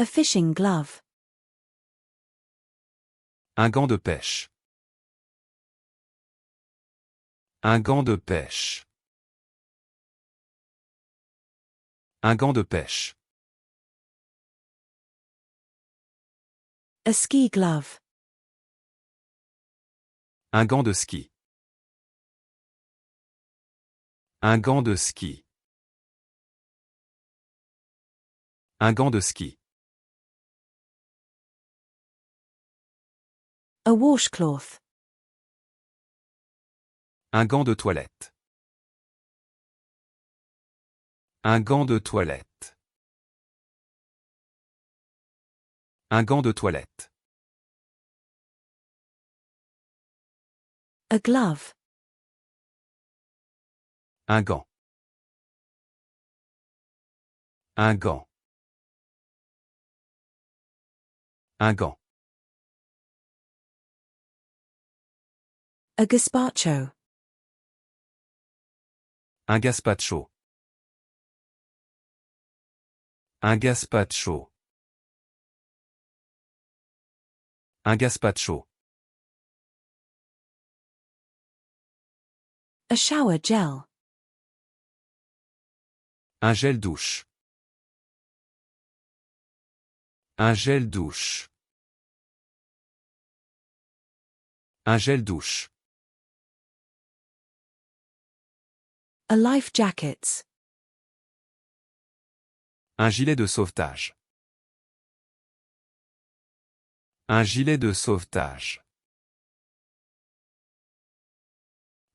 A fishing glove. Un gant de pêche. Un gant de pêche. Un gant de pêche. A ski glove. Un gant de ski. Un gant de ski. Un gant de ski. A washcloth. Un gant de toilette. Un gant de toilette. Un gant de toilette. A glove. Un gant. Un gant. Un gant. A gazpacho. Un gazpacho. Un gazpacho. Un gazpacho. A shower gel. Un gel douche. Un gel douche. Un gel douche. A life jacket. Un gilet de sauvetage. Un gilet de sauvetage.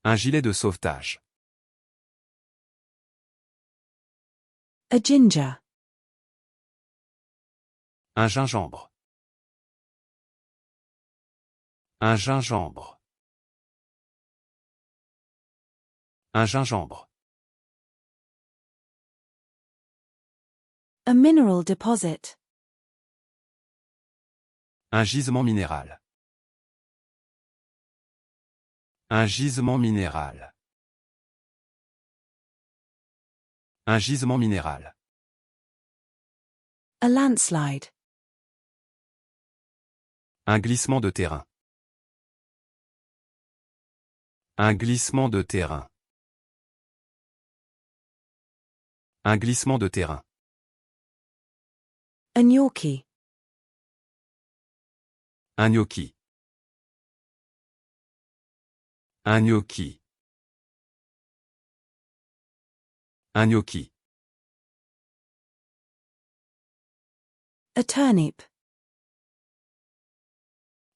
Un gilet de sauvetage. A ginger. Un gingembre. Un gingembre. Un gingembre. A mineral deposit. Un gisement minéral. Un gisement minéral. Un gisement minéral. A landslide. Un glissement de terrain. Un glissement de terrain. Un glissement de terrain. A gnocchi. Un gnocchi. Un gnocchi. Un gnocchi. A turnip.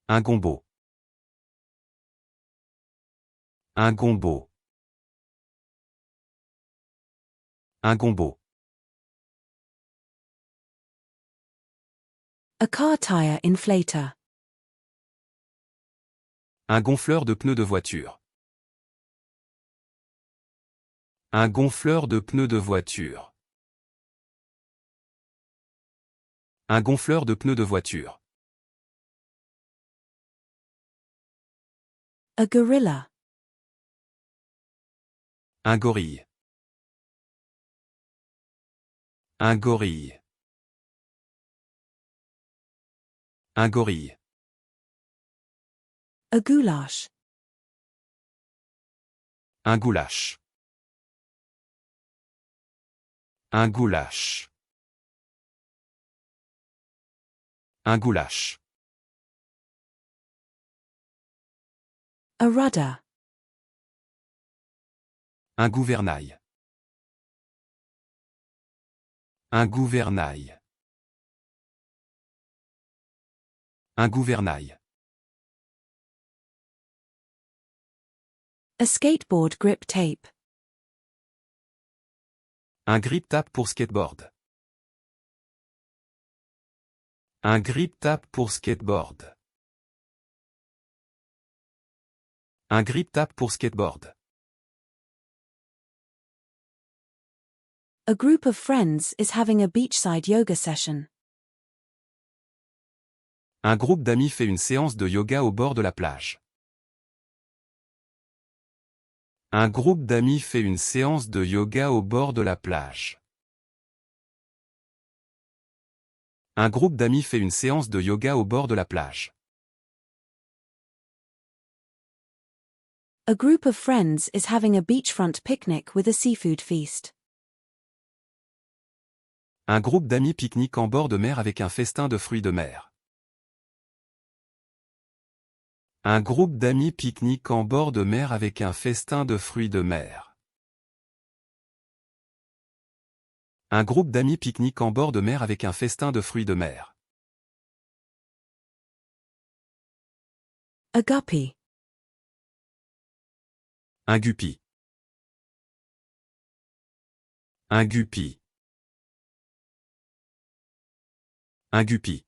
Un gombo. Un gombo. Un gombo. A car tire inflator. Un gonfleur de pneus de voiture. Un gonfleur de pneus de voiture. Un gonfleur de pneus de voiture. A gorilla. Un gorille. Un gorille. Un gorille. A goulash. Un goulash. Un goulash. Un goulash. A rudder. Un gouvernail. Un gouvernail. Un gouvernail. A skateboard grip tape. Un grip tape pour skateboard. Un grip tape pour skateboard. Un grip tape pour skateboard. A group of friends is having a beachside yoga session. Un groupe d'amis fait une séance de yoga au bord de la plage. Un groupe d'amis fait une séance de yoga au bord de la plage. Un groupe d'amis fait une séance de yoga au bord de la plage. A group of friends is having a beachfront picnic with a seafood feast. Un groupe d'amis pique-nique en bord de mer avec un festin de fruits de mer. Un groupe d'amis pique-nique en bord de mer avec un festin de fruits de mer. Un groupe d'amis pique-nique en bord de mer avec un festin de fruits de mer. A guppy. Un guppy. Un guppy. Un guppy.